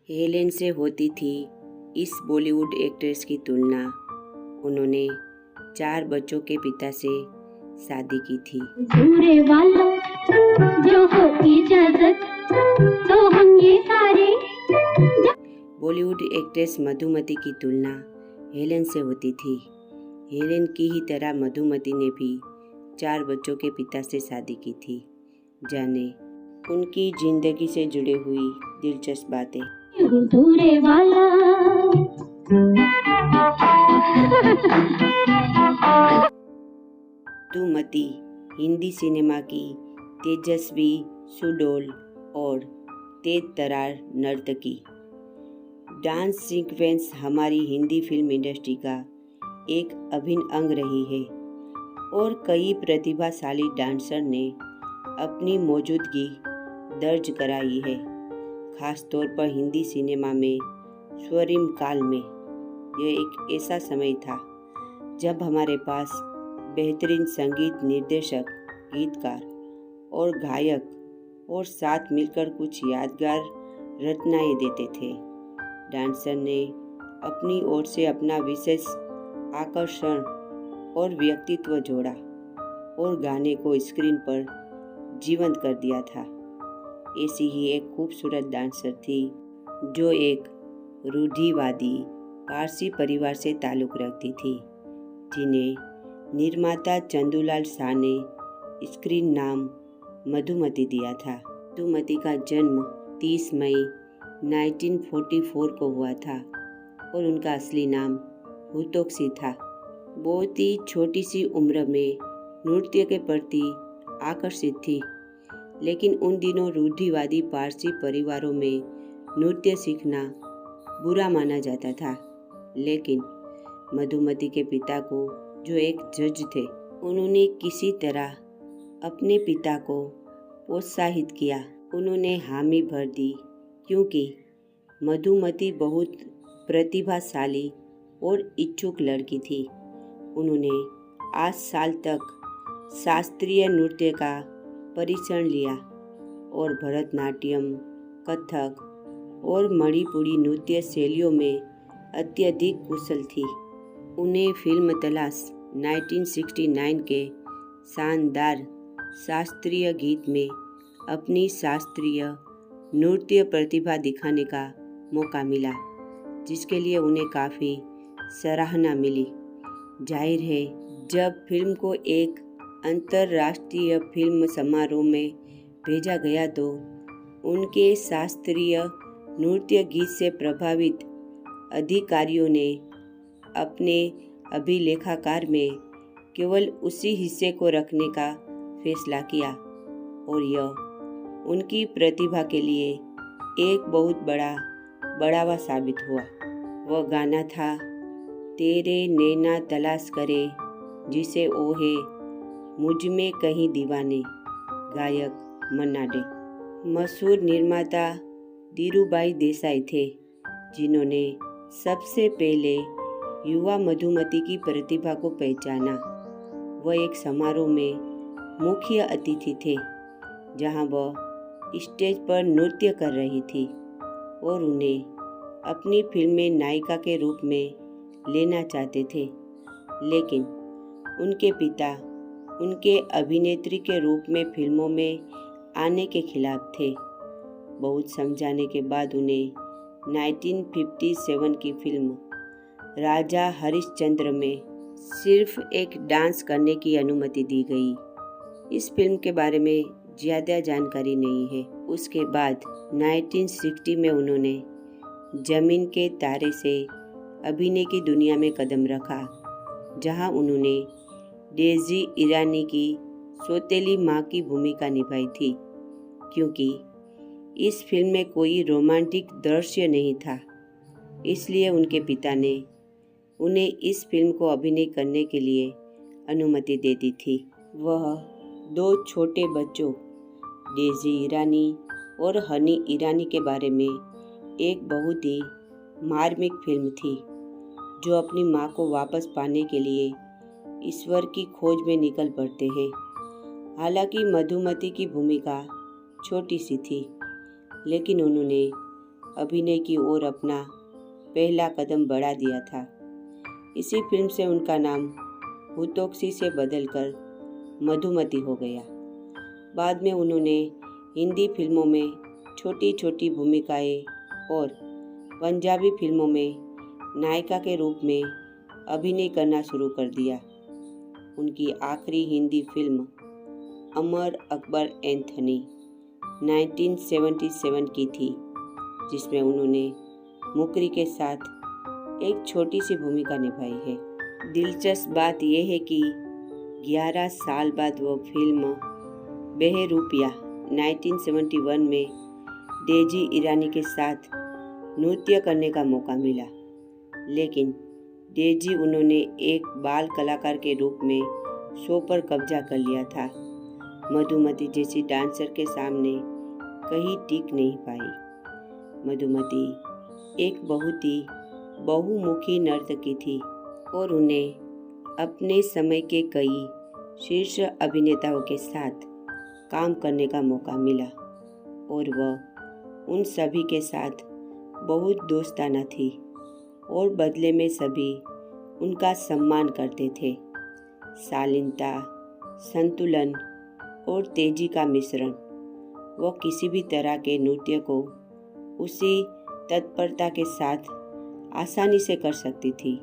Helen से होती थी इस बॉलीवुड एक्ट्रेस की तुलना। उन्होंने 4 बच्चों के पिता से शादी की थी। वाला जो हो इजाजत तो हम ये सारे। बॉलीवुड एक्ट्रेस मधुमती की तुलना हेलेन से होती थी। हेलेन की ही तरह मधुमती ने भी 4 बच्चों के पिता से शादी की थी। जाने उनकी जिंदगी से जुड़ी हुई दिलचस्प बातें। वाला मधुमती हिंदी सिनेमा की तेजस्वी, सुडौल और तेज तरार नर्तकी। डांस सीक्वेंस हमारी हिंदी फिल्म इंडस्ट्री का एक अभिन्न अंग रही है और कई प्रतिभाशाली डांसर ने अपनी मौजूदगी दर्ज कराई है। खास तौर पर हिंदी सिनेमा में स्वर्णिम काल में यह एक ऐसा समय था जब हमारे पास बेहतरीन संगीत निर्देशक, गीतकार और गायक और साथ मिलकर कुछ यादगार रचनाएं देते थे। डांसर ने अपनी ओर से अपना विशेष आकर्षण और व्यक्तित्व जोड़ा और गाने को स्क्रीन पर जीवंत कर दिया था। ऐसी ही एक खूबसूरत डांसर थी जो एक रूढ़िवादी पारसी परिवार से ताल्लुक़ रखती थी, जिन्हें निर्माता चंदूलाल शाह ने स्क्रीन नाम मधुमती दिया था। मधुमती का जन्म 30 मई 1944 को हुआ था और उनका असली नाम हुतोक्सी था। बहुत ही छोटी सी उम्र में नृत्य के प्रति आकर्षित थी, लेकिन उन दिनों रूढ़िवादी पारसी परिवारों में नृत्य सीखना बुरा माना जाता था। लेकिन मधुमती के पिता को, जो एक जज थे, उन्होंने किसी तरह अपने पिता को प्रोत्साहित किया। उन्होंने हामी भर दी क्योंकि मधुमती बहुत प्रतिभाशाली और इच्छुक लड़की थी। उन्होंने 8 साल तक शास्त्रीय नृत्य का प्रशिक्षण लिया और भरतनाट्यम, कथक और मणिपुरी नृत्य शैलियों में अत्यधिक कुशल थी। उन्हें फिल्म तलाश 1969 के शानदार शास्त्रीय गीत में अपनी शास्त्रीय नृत्य प्रतिभा दिखाने का मौका मिला, जिसके लिए उन्हें काफ़ी सराहना मिली। जाहिर है, जब फिल्म को एक अंतर्राष्ट्रीय फिल्म समारोह में भेजा गया तो उनके शास्त्रीय नृत्य गीत से प्रभावित अधिकारियों ने अपने अभिलेखागार में केवल उसी हिस्से को रखने का फैसला किया और यह उनकी प्रतिभा के लिए एक बहुत बड़ा बढ़ावा साबित हुआ। वह गाना था तेरे नैना तलाश करे जिसे ओहे मुझ में कहीं दीवाने, गायक मन्ना डे। मशहूर निर्माता धीरूभाई देसाई थे, जिन्होंने सबसे पहले युवा मधुमती की प्रतिभा को पहचाना। वह एक समारोह में मुख्य अतिथि थे, जहां वह स्टेज पर नृत्य कर रही थी और उन्हें अपनी फिल्म में नायिका के रूप में लेना चाहते थे, लेकिन उनके पिता उनके अभिनेत्री के रूप में फिल्मों में आने के खिलाफ थे। बहुत समझाने के बाद उन्हें 1957 की फिल्म राजा हरिश्चंद्र में सिर्फ एक डांस करने की अनुमति दी गई। इस फिल्म के बारे में ज़्यादा जानकारी नहीं है। उसके बाद 1960 में उन्होंने जमीन के तारे से अभिनय की दुनिया में कदम रखा, जहां उन्होंने डेज़ी ईरानी की सौतेली माँ की भूमिका निभाई थी। क्योंकि इस फिल्म में कोई रोमांटिक दृश्य नहीं था, इसलिए उनके पिता ने उन्हें इस फिल्म को अभिनय करने के लिए अनुमति दे दी थी। वह 2 छोटे बच्चों डेज़ी ईरानी और हनी ईरानी के बारे में एक बहुत ही मार्मिक फिल्म थी, जो अपनी माँ को वापस पाने के लिए ईश्वर की खोज में निकल पड़ते हैं। हालांकि मधुमती की भूमिका छोटी सी थी, लेकिन उन्होंने अभिनय की ओर अपना पहला कदम बढ़ा दिया था। इसी फिल्म से उनका नाम हुतोक्सी से बदलकर मधुमती हो गया। बाद में उन्होंने हिंदी फिल्मों में छोटी छोटी भूमिकाएं और पंजाबी फिल्मों में नायिका के रूप में अभिनय करना शुरू कर दिया। उनकी आखिरी हिंदी फिल्म अमर अकबर एंथनी 1977 की थी, जिसमें उन्होंने मुकरी के साथ एक छोटी सी भूमिका निभाई है। दिलचस्प बात यह है कि 11 साल बाद वो फिल्म बेहरूपिया 1971 में डेजी ईरानी के साथ नृत्य करने का मौका मिला, लेकिन डेजी उन्होंने एक बाल कलाकार के रूप में शो पर कब्जा कर लिया था। मधुमती जैसी डांसर के सामने कहीं टिक नहीं पाई। मधुमती एक बहुत ही बहुमुखी नर्तकी थी और उन्हें अपने समय के कई शीर्ष अभिनेताओं के साथ काम करने का मौका मिला और वह उन सभी के साथ बहुत दोस्ताना थी और बदले में सभी उनका सम्मान करते थे। शालीनता, संतुलन और तेजी का मिश्रण, वह किसी भी तरह के नृत्य को उसी तत्परता के साथ आसानी से कर सकती थी,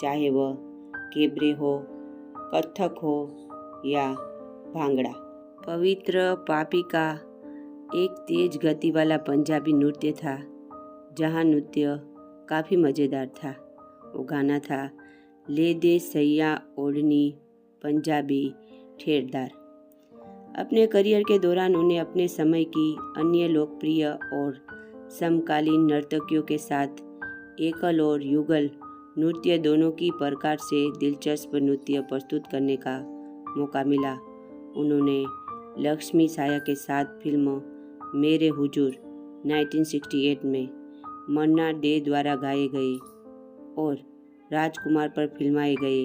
चाहे वह कैबरे हो, कथक हो या भांगड़ा। पवित्र पापिका एक तेज गति वाला पंजाबी नृत्य था, जहां नृत्य काफ़ी मज़ेदार था। वो गाना था ले दे सैया ओढ़नी पंजाबी ठेरदार। अपने करियर के दौरान उन्हें अपने समय की अन्य लोकप्रिय और समकालीन नर्तकियों के साथ एकल और युगल नृत्य दोनों की प्रकार से दिलचस्प नृत्य प्रस्तुत करने का मौका मिला। उन्होंने लक्ष्मी साया के साथ फिल्म मेरे हुजूर 1968 में मन्ना डे द्वारा गाए गए और राजकुमार पर फिल्माए गए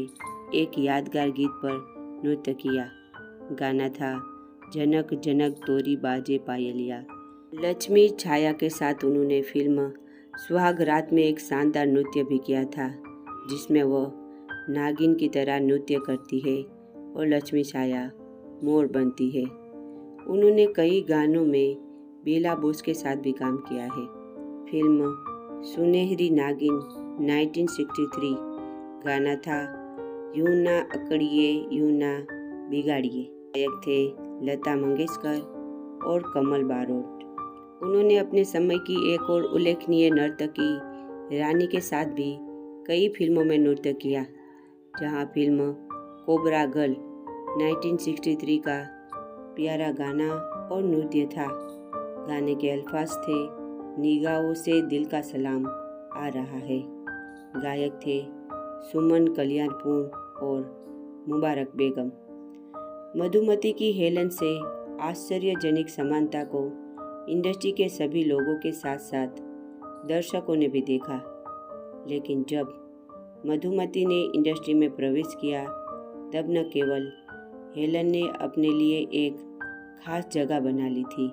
एक यादगार गीत पर नृत्य किया। गाना था जनक जनक तोरी बाजे पायलिया। लक्ष्मी छाया के साथ उन्होंने फिल्म सुहाग रात में एक शानदार नृत्य भी किया था, जिसमें वह नागिन की तरह नृत्य करती है और लक्ष्मी छाया मोर बनती है। उन्होंने कई गानों में बेला बोस के साथ भी काम किया है। फिल्म सुनहरी नागिन 1963 गाना था यूं ना अकड़िए यूं ना बिगाड़िए। गायक थे लता मंगेशकर और कमल बारोट। उन्होंने अपने समय की एक और उल्लेखनीय नर्तकी रानी के साथ भी कई फिल्मों में नृत्य किया, जहां फिल्म कोबरा गर्ल 1963 का प्यारा गाना और नृत्य था। गाने के अल्फाज थे निगाहों से दिल का सलाम आ रहा है। गायक थे सुमन कल्याणपुर और मुबारक बेगम। मधुमती की हेलन से आश्चर्यजनक समानता को इंडस्ट्री के सभी लोगों के साथ साथ दर्शकों ने भी देखा, लेकिन जब मधुमती ने इंडस्ट्री में प्रवेश किया, तब न केवल हेलन ने अपने लिए एक खास जगह बना ली थी,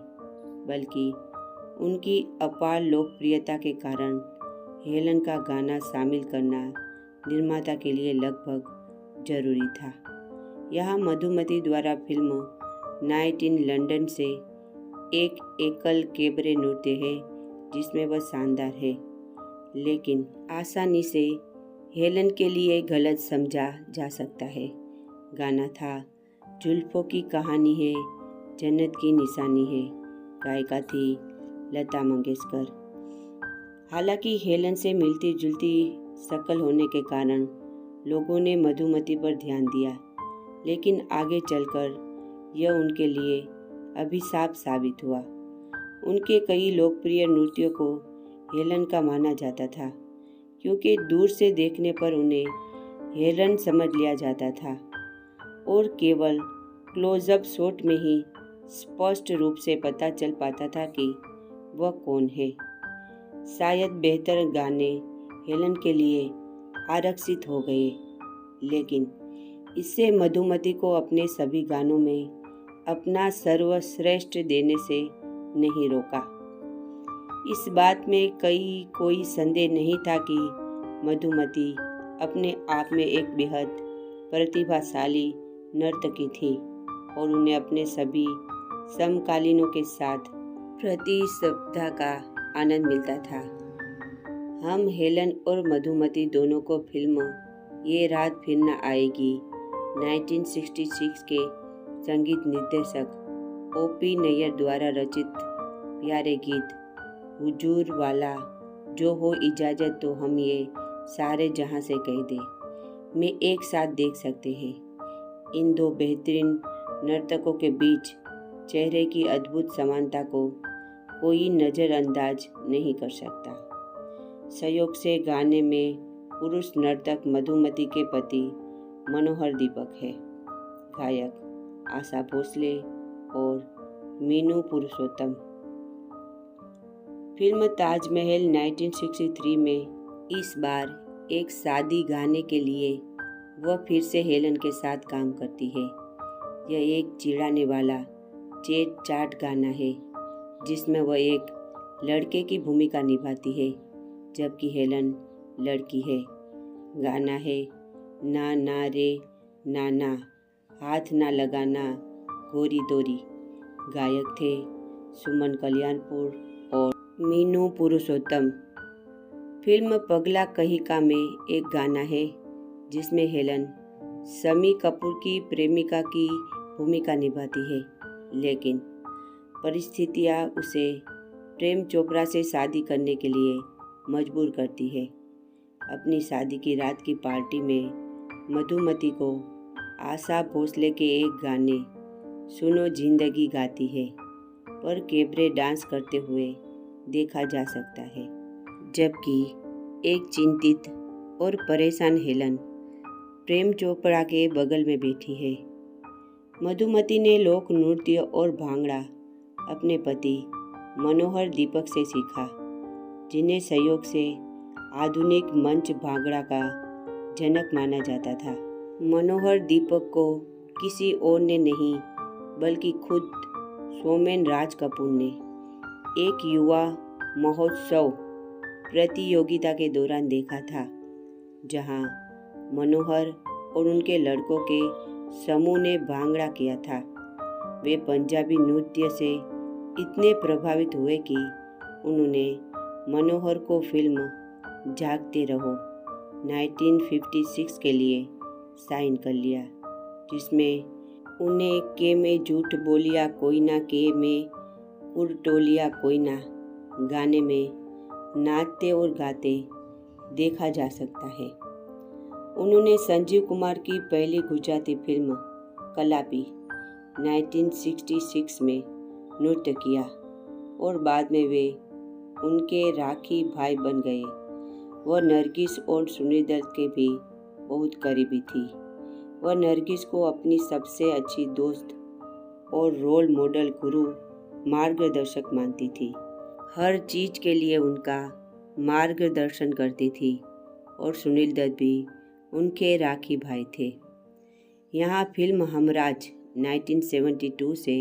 बल्कि उनकी अपार लोकप्रियता के कारण हेलन का गाना शामिल करना निर्माता के लिए लगभग जरूरी था। यह मधुमती द्वारा फिल्म नाइट इन लंदन से एक एकल कैबरे नृत्य है, जिसमें वह शानदार है, लेकिन आसानी से हेलन के लिए गलत समझा जा सकता है। गाना था जुल्फों की कहानी है, जन्नत की निशानी है। गायिका थी लता मंगेशकर। हालांकि हेलन से मिलती जुलती शक्ल होने के कारण लोगों ने मधुमती पर ध्यान दिया, लेकिन आगे चलकर यह उनके लिए अभिशाप साबित हुआ। उनके कई लोकप्रिय नृत्यों को हेलन का माना जाता था, क्योंकि दूर से देखने पर उन्हें हेलन समझ लिया जाता था और केवल क्लोजअप शॉट में ही स्पष्ट रूप से पता चल पाता था कि वह कौन है। शायद बेहतर गाने हेलन के लिए आरक्षित हो गए, लेकिन इससे मधुमती को अपने सभी गानों में अपना सर्वश्रेष्ठ देने से नहीं रोका। इस बात में कोई संदेह नहीं था कि मधुमती अपने आप में एक बेहद प्रतिभाशाली नर्तकी थी और उन्हें अपने सभी समकालीनों के साथ प्रतिस्पर्धा का आनंद मिलता था। हम हेलन और मधुमती दोनों को फिल्म ये रात फिर न आएगी 1966 के संगीत निर्देशक O.P. नैयर द्वारा रचित प्यारे गीत हुजूर वाला जो हो इजाज़त तो हम ये सारे जहां से कह दे में एक साथ देख सकते हैं। इन दो बेहतरीन नर्तकों के बीच चेहरे की अद्भुत समानता को कोई नज़रअंदाज नहीं कर सकता। संयोग से गाने में पुरुष नर्तक मधुमती के पति मनोहर दीपक है, गायक आशा भोसले और मीनू पुरुषोत्तम। फिल्म ताजमहल 1963 में इस बार एक शादी गाने के लिए वह फिर से हेलन के साथ काम करती है। यह एक चिढ़ाने वाला चेट चाट गाना है जिसमें वह एक लड़के की भूमिका निभाती है जबकि हेलन लड़की है। गाना है ना ना रे ना ना हाथ ना लगाना गोरी दोरी। गायक थे सुमन कल्याणपुर और मीनू पुरुषोत्तम। फिल्म पगला कहीं का में एक गाना है जिसमें हेलन शम्मी कपूर की प्रेमिका की भूमिका निभाती है, लेकिन परिस्थितियाँ उसे प्रेम चोपड़ा से शादी करने के लिए मजबूर करती है। अपनी शादी की रात की पार्टी में मधुमती को आशा भोसले के एक गाने सुनो जिंदगी गाती है पर कैबरे डांस करते हुए देखा जा सकता है, जबकि एक चिंतित और परेशान हेलन प्रेम चोपड़ा के बगल में बैठी है। मधुमती ने लोक नृत्य और भांगड़ा अपने पति मनोहर दीपक से सीखा, जिन्हें संयोग से आधुनिक मंच भांगड़ा का जनक माना जाता था। मनोहर दीपक को किसी और ने नहीं बल्कि खुद सोमेन राज कपूर ने एक युवा महोत्सव प्रतियोगिता के दौरान देखा था, जहां मनोहर और उनके लड़कों के समूह ने भांगड़ा किया था। वे पंजाबी नृत्य से इतने प्रभावित हुए कि उन्होंने मनोहर को फिल्म जागते रहो 1956 के लिए साइन कर लिया, जिसमें उन्हें के में झूठ बोलिया कोई ना के में उर्टोलिया कोई ना गाने में नाचते और गाते देखा जा सकता है। उन्होंने संजीव कुमार की पहली गुजराती फिल्म कलापी 1966 में नृत्य किया और बाद में वे उनके राखी भाई बन गए। वह नरगिस और सुनील दत्त के भी बहुत करीबी थी। वह नरगिस को अपनी सबसे अच्छी दोस्त और रोल मॉडल गुरु मार्गदर्शक मानती थी। हर चीज़ के लिए उनका मार्गदर्शन करती थी और सुनील दत्त भी उनके राखी भाई थे। यहाँ फिल्म हमराज 1972 से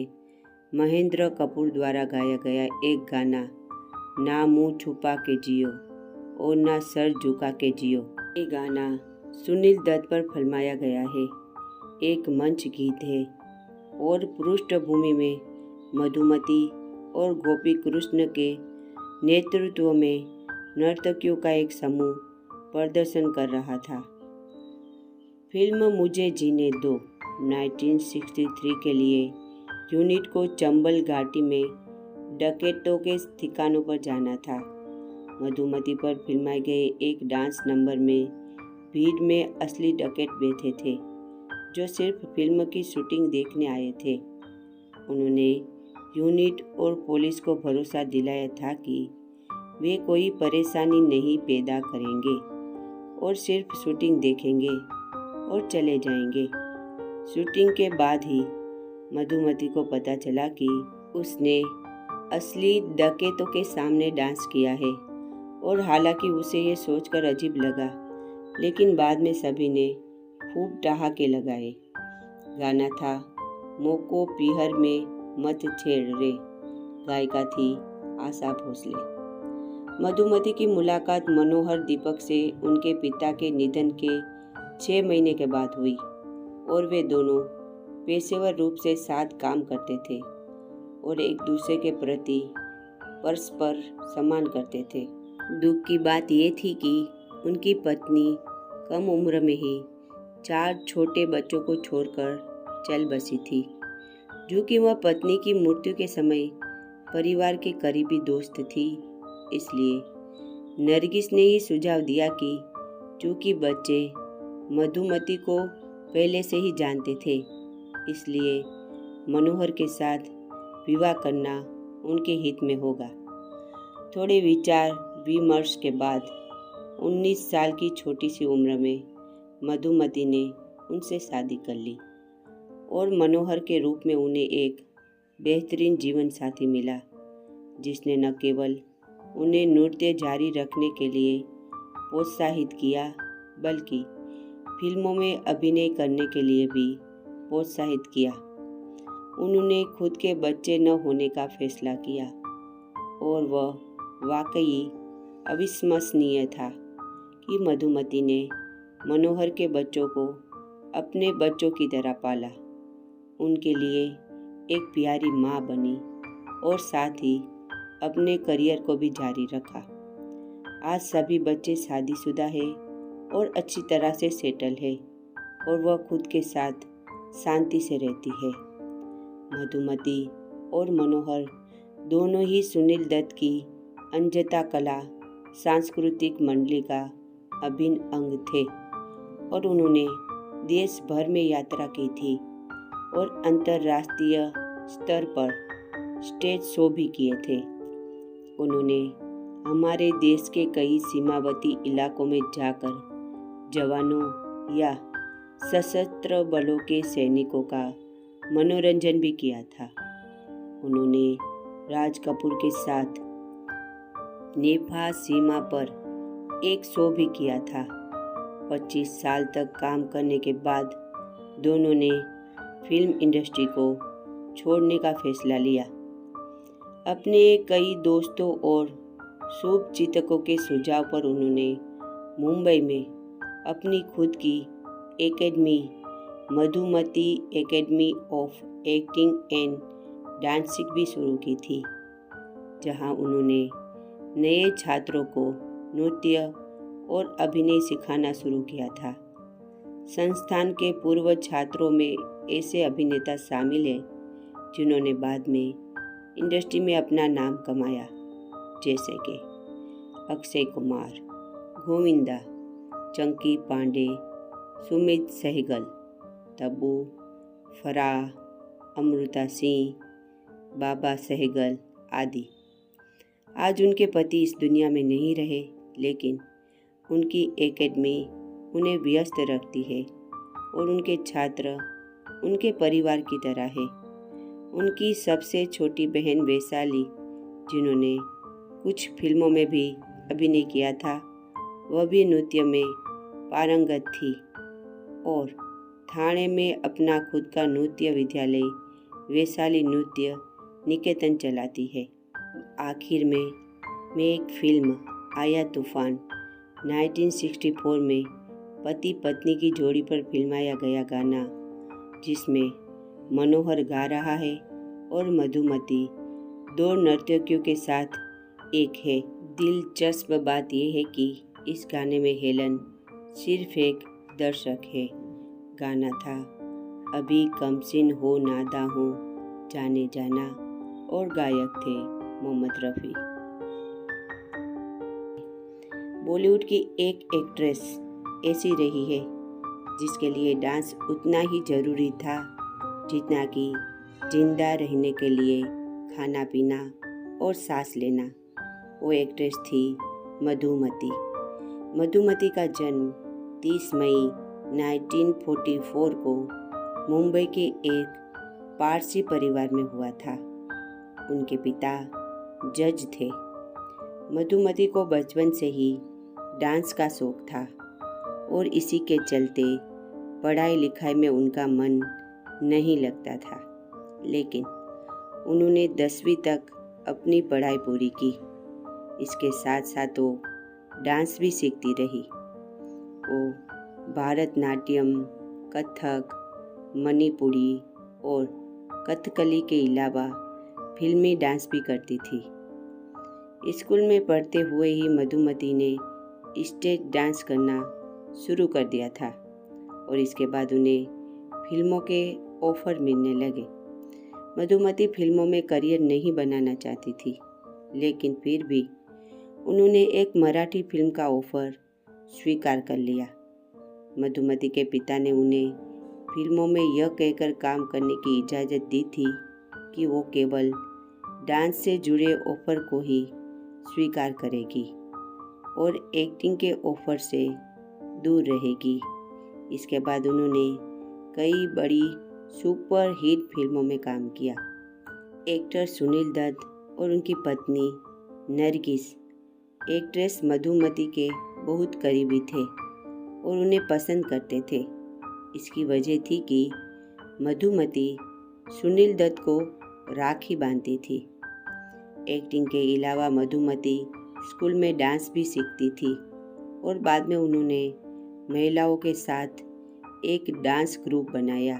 महेंद्र कपूर द्वारा गाया गया एक गाना ना मुँह छुपा के जियो और ना सर झुका के जियो, ये गाना सुनील दत्त पर फिल्माया गया है। एक मंच गीत है और पृष्ठभूमि में मधुमती और गोपी कृष्ण के नेतृत्व में नर्तकियों का एक समूह प्रदर्शन कर रहा था। फिल्म मुझे जीने दो 1963 के लिए यूनिट को चंबल घाटी में डकैतों के ठिकानों पर जाना था। मधुमती पर फिल्माए गए एक डांस नंबर में भीड़ में असली डकैत बैठे थे जो सिर्फ फिल्म की शूटिंग देखने आए थे। उन्होंने यूनिट और पुलिस को भरोसा दिलाया था कि वे कोई परेशानी नहीं पैदा करेंगे और सिर्फ शूटिंग देखेंगे और चले जाएंगे। शूटिंग के बाद ही मधुमती को पता चला कि उसने असली डकैतों के सामने डांस किया है और हालांकि उसे ये सोचकर अजीब लगा, लेकिन बाद में सभी ने खूब ठहाके लगाए। गाना था मोको पीहर में मत छेड़ रे। गायिका थी आशा भोसले। मधुमती की मुलाकात मनोहर दीपक से उनके पिता के निधन के 6 महीने के बाद हुई और वे दोनों पेशेवर रूप से साथ काम करते थे और एक दूसरे के प्रति परस्पर सम्मान करते थे। दुख की बात यह थी कि उनकी पत्नी कम उम्र में ही 4 छोटे बच्चों को छोड़कर चल बसी थी, जो कि वह पत्नी की मृत्यु के समय परिवार के करीबी दोस्त थी। इसलिए नरगिस ने ही सुझाव दिया कि चूंकि बच्चे मधुमती को पहले से ही जानते थे, इसलिए मनोहर के साथ विवाह करना उनके हित में होगा। थोड़े विचार विमर्श के बाद 19 साल की छोटी सी उम्र में मधुमती ने उनसे शादी कर ली और मनोहर के रूप में उन्हें एक बेहतरीन जीवन साथी मिला, जिसने न केवल उन्हें नृत्य जारी रखने के लिए प्रोत्साहित किया, बल्कि फिल्मों में अभिनय करने के लिए भी प्रोत्साहित किया। उन्होंने खुद के बच्चे न होने का फैसला किया और वह वाकई अविश्वसनीय था कि मधुमती ने मनोहर के बच्चों को अपने बच्चों की तरह पाला, उनके लिए एक प्यारी माँ बनी और साथ ही अपने करियर को भी जारी रखा। आज सभी बच्चे शादीशुदा है और अच्छी तरह से सेटल है और वह खुद के साथ शांति से रहती है। मधुमती और मनोहर दोनों ही सुनील दत्त की अंजता कला सांस्कृतिक मंडली का अभिन्न अंग थे और उन्होंने देश भर में यात्रा की थी और अंतर्राष्ट्रीय स्तर पर स्टेज शो भी किए थे। उन्होंने हमारे देश के कई सीमावर्ती इलाकों में जाकर जवानों या सशस्त्र बलों के सैनिकों का मनोरंजन भी किया था। उन्होंने राज कपूर के साथ नेपाल सीमा पर एक शो भी किया था। 25 साल तक काम करने के बाद दोनों ने फिल्म इंडस्ट्री को छोड़ने का फैसला लिया। अपने कई दोस्तों और शुभचिंतकों के सुझाव पर उन्होंने मुंबई में अपनी खुद की academy Madhumati academy of acting and dancing भी शुरू की थी, जहां उन्होंने नए छात्रों को नृत्य और अभिनय सिखाना शुरू किया था। संस्थान के पूर्व छात्रों में ऐसे अभिनेता शामिल हैं जिन्होंने बाद में इंडस्ट्री में अपना नाम कमाया, जैसे कि अक्षय कुमार, गोविंदा, चंकी पांडे, सुमित सहगल, तब्बू, फराह, अमृता सिंह, बाबा सहगल आदि। आज उनके पति इस दुनिया में नहीं रहे, लेकिन उनकी एकेडमी उन्हें व्यस्त रखती है और उनके छात्र उनके परिवार की तरह है। उनकी सबसे छोटी बहन वैशाली, जिन्होंने कुछ फिल्मों में भी अभिनय किया था, वह भी नृत्य में पारंगत थी और ठाणे में अपना खुद का नृत्य विद्यालय वैशाली नृत्य निकेतन चलाती है। आखिर में एक फिल्म आया तूफान 1964 में पति पत्नी की जोड़ी पर फिल्माया गया गाना, जिसमें मनोहर गा रहा है और मधुमती 2 नर्तकियों के साथ एक है। दिलचस्प बात यह है कि इस गाने में हेलन सिर्फ एक दर्शक है। गाना था अभी कमसिन हो नादा हो जाने जाना और गायक थे मोहम्मद रफ़ी। बॉलीवुड की एक एक्ट्रेस ऐसी रही है जिसके लिए डांस उतना ही ज़रूरी था जितना कि जिंदा रहने के लिए खाना पीना और सांस लेना। वो एक्ट्रेस थी मधुमती। मधुमती का जन्म 30 मई 1944 को मुंबई के एक पारसी परिवार में हुआ था। उनके पिता जज थे। मधुमती को बचपन से ही डांस का शौक था और इसी के चलते पढ़ाई लिखाई में उनका मन नहीं लगता था, लेकिन उन्होंने 10वीं तक अपनी पढ़ाई पूरी की। इसके साथ साथ वो डांस भी सीखती रही। वो भारतनाट्यम, कथक, मणिपुरी और कथकली के अलावा फिल्मी डांस भी करती थी। स्कूल में पढ़ते हुए ही मधुमती ने स्टेज डांस करना शुरू कर दिया था और इसके बाद उन्हें फिल्मों के ऑफर मिलने लगे। मधुमती फिल्मों में करियर नहीं बनाना चाहती थी, लेकिन फिर भी उन्होंने एक मराठी फिल्म का ऑफर स्वीकार कर लिया। मधुमती के पिता ने उन्हें फिल्मों में यह कहकर काम करने की इजाज़त दी थी कि वो केवल डांस से जुड़े ऑफर को ही स्वीकार करेगी और एक्टिंग के ऑफर से दूर रहेगी। इसके बाद उन्होंने कई बड़ी सुपर हिट फिल्मों में काम किया। एक्टर सुनील दत्त और उनकी पत्नी नरगिस एक्ट्रेस मधुमती के बहुत करीबी थे और उन्हें पसंद करते थे। इसकी वजह थी कि मधुमती सुनील दत्त को राखी बांधती थी। एक्टिंग के अलावा मधुमती स्कूल में डांस भी सीखती थी और बाद में उन्होंने महिलाओं के साथ एक डांस ग्रुप बनाया।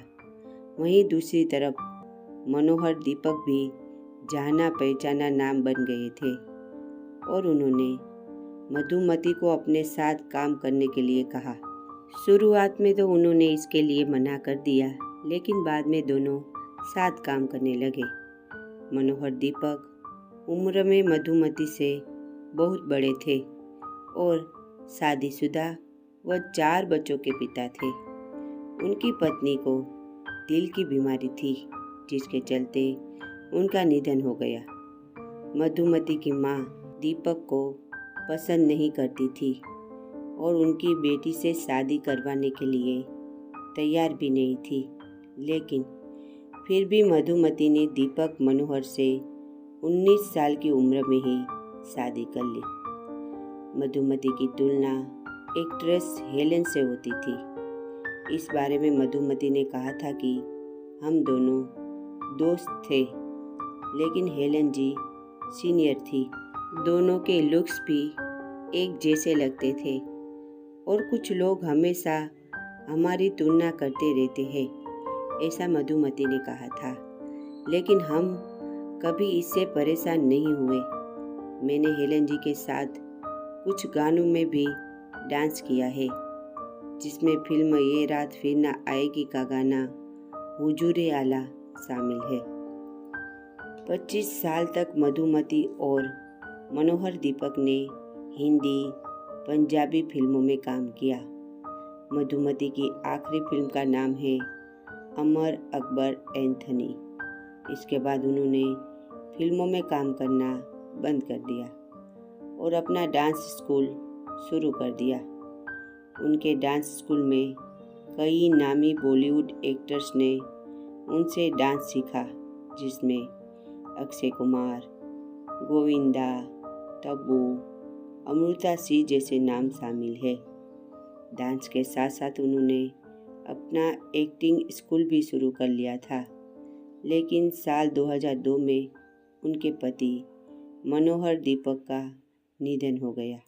वहीं दूसरी तरफ मनोहर दीपक भी जाना पहचाना नाम बन गए थे और उन्होंने मधुमती को अपने साथ काम करने के लिए कहा। शुरुआत में तो उन्होंने इसके लिए मना कर दिया, लेकिन बाद में दोनों साथ काम करने लगे। मनोहर दीपक उम्र में मधुमती से बहुत बड़े थे और शादीशुदा व 4 बच्चों के पिता थे। उनकी पत्नी को दिल की बीमारी थी, जिसके चलते उनका निधन हो गया। मधुमती की माँ दीपक को पसंद नहीं करती थी और उनकी बेटी से शादी करवाने के लिए तैयार भी नहीं थी, लेकिन फिर भी मधुमती ने दीपक मनोहर से 19 साल की उम्र में ही शादी कर ली। मधुमती की तुलना एक्ट्रेस हेलेन से होती थी। इस बारे में मधुमती ने कहा था कि हम दोनों दोस्त थे, लेकिन हेलेन जी सीनियर थी। दोनों के लुक्स भी एक जैसे लगते थे और कुछ लोग हमेशा हमारी तुलना करते रहते हैं, ऐसा मधुमती ने कहा था। लेकिन हम कभी इससे परेशान नहीं हुए। मैंने हेलेन जी के साथ कुछ गानों में भी डांस किया है, जिसमें फिल्म ये रात फिर ना आएगी का गाना हुजूरे आला शामिल है। 25 साल तक मधुमती और मनोहर दीपक ने हिंदी, पंजाबी फिल्मों में काम किया। मधुमती की आखिरी फिल्म का नाम है अमर अकबर एंथनी। इसके बाद उन्होंने फिल्मों में काम करना बंद कर दिया और अपना डांस स्कूल शुरू कर दिया। उनके डांस स्कूल में कई नामी बॉलीवुड एक्टर्स ने उनसे डांस सीखा, जिसमें अक्षय कुमार, गोविंदा, तब्बू, अमृता सिंह जैसे नाम शामिल है। डांस के साथ साथ उन्होंने अपना एक्टिंग स्कूल भी शुरू कर लिया था, लेकिन साल 2002 में उनके पति मनोहर दीपक का निधन हो गया।